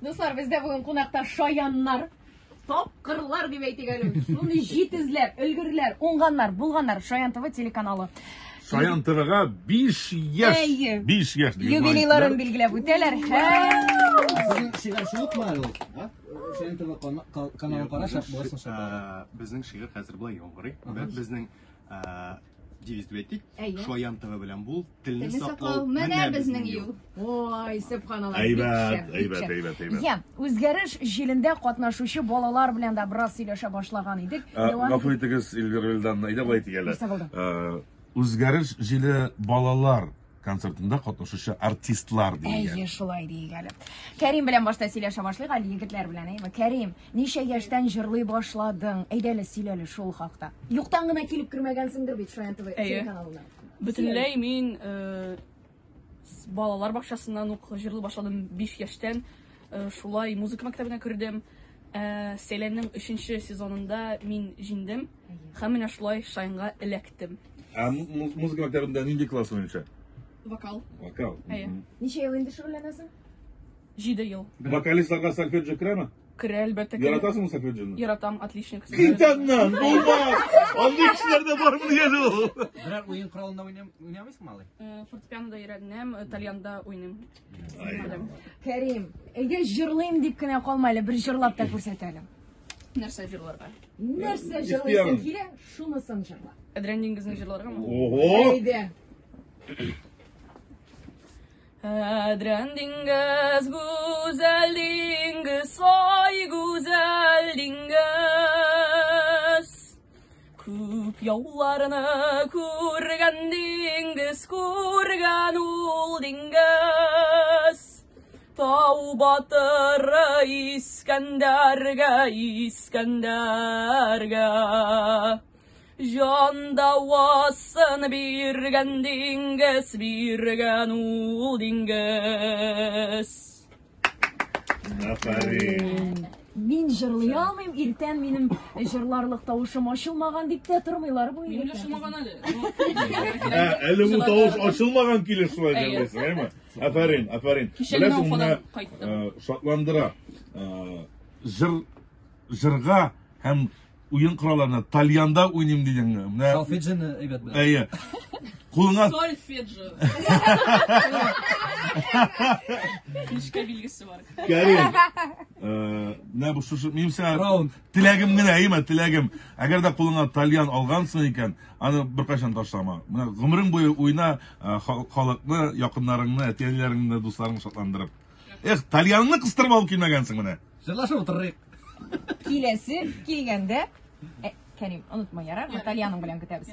Достар, бездә бүген кунакта шаяннар, тапкырлар дип әйтик әле. Шуны җитезләр, өлгерләр, уңганнар, булганнар Шаян ТВ телеканалы. Шаян ТВга 5 яшь. 5 яшь. Юбилейларын билгеләп үтәләр. Sizin şigarçılık mı arıyor? Şayan TV kanalını karışık boğazın Bizning şiir hozir bilan yo'g'rik. Bizning deviz aytdik. Шаян ТВ bilan bu tilni saqlaw Менә безнең юл. Ой, subhanallah. Әйбәт. Я, үзгәреш җилендә катнашучы балалар белән дә бераз сөйләшә башлаган идек. Гафу итегез, Илгар Вилдан, әйдә бу әйтегәләр. Үзгәреш җиле балалар концертында катнашучы артистлар дигән. Әйе, шулай дигәләр. Кәрим белән башта сөйләшә башлыйк, әле егетләр белән, әйме. Кәрим, ничә яшьтән җырлый башладың? Әйдәле сөйләле шул хакта. Юктан гына килеп кермәгәнсеңдер бит Шаян ТВ телеканалына. Бөтенләй мин балалар бакчасыннан ук җырлый башладым 5 яшьтән. Шулай музыка мәктәбенә кердем. Сәйләннең 3нче сезонында мин җиңдем. Һәм менә шулай Шаянга эләктем. Музыка мәктәбендә нинди класс уенчы? Вокал. Вокал. Ничә ел инде шөгыльләнәсең? 7 ел. Вокалистларга сольфеджио керәме? Керә, әлбәттә. Яратасыңмы сольфеджионы? Яратам, отличник. Китәннән, булмас! Андый кешеләрдә бармы дигән ул? Birer oyun kuralında oynamıyorsun mu Ali? Фортепианода өйрәнәм, итальянда уйныйм. Кәрим, әйдә җырлыйм дип кенә калма әле, бер җырлап та күрсәт әле. Нәрсә җырларга? Нәрсә җырлыйсың килә, шунысын җырла. Әдрән диңгезнең җырларыгымы? Ого! Әйдә. Әдрән диңгез, гүзәл диңгез, ой гүзәл диңгез. Күп яуларны күргән диңгез, күргән ул диңгез. Тау батыры Искәндәргә, Искәндәргә. Жан давасын биргән диңгез, биргән ул диңгез. Афарин. Мин җырлый алмыйм, иртән минем җырларлык тавышым ачылмаган дип тә тормыйлар бу Минем егетләр. ачылмаган әле. Әле бу тавыш ачылмаган килеш шулай җырлыйсың, әйме? Афарин. Кичәгә уфадан кайттым. Шатландыра. Җырга һәм уен коралларына Итальянда уйныйм дигән. Менә Solfeджini evet bilen. әйе. Кулыңа Сольфеджио. Фишка билгесе бар. Кәрим. Менә бу шушы минем Раунд. теләгем генә, әйме, теләгем. Әгәр дә кулыңа Итальян алгансың икән, аны беркайчан ташлама. Менә гомерең буе уйна халыкны, якыннарыңны, әтиләреңне, дусларыңны шатландырып. Итальянны кыстырып алып килмәгәнсең менә. Жырлашып отырыйк. Киләсе килгәндә Кәрим, онытма ярар, итальяның белән көтәбез.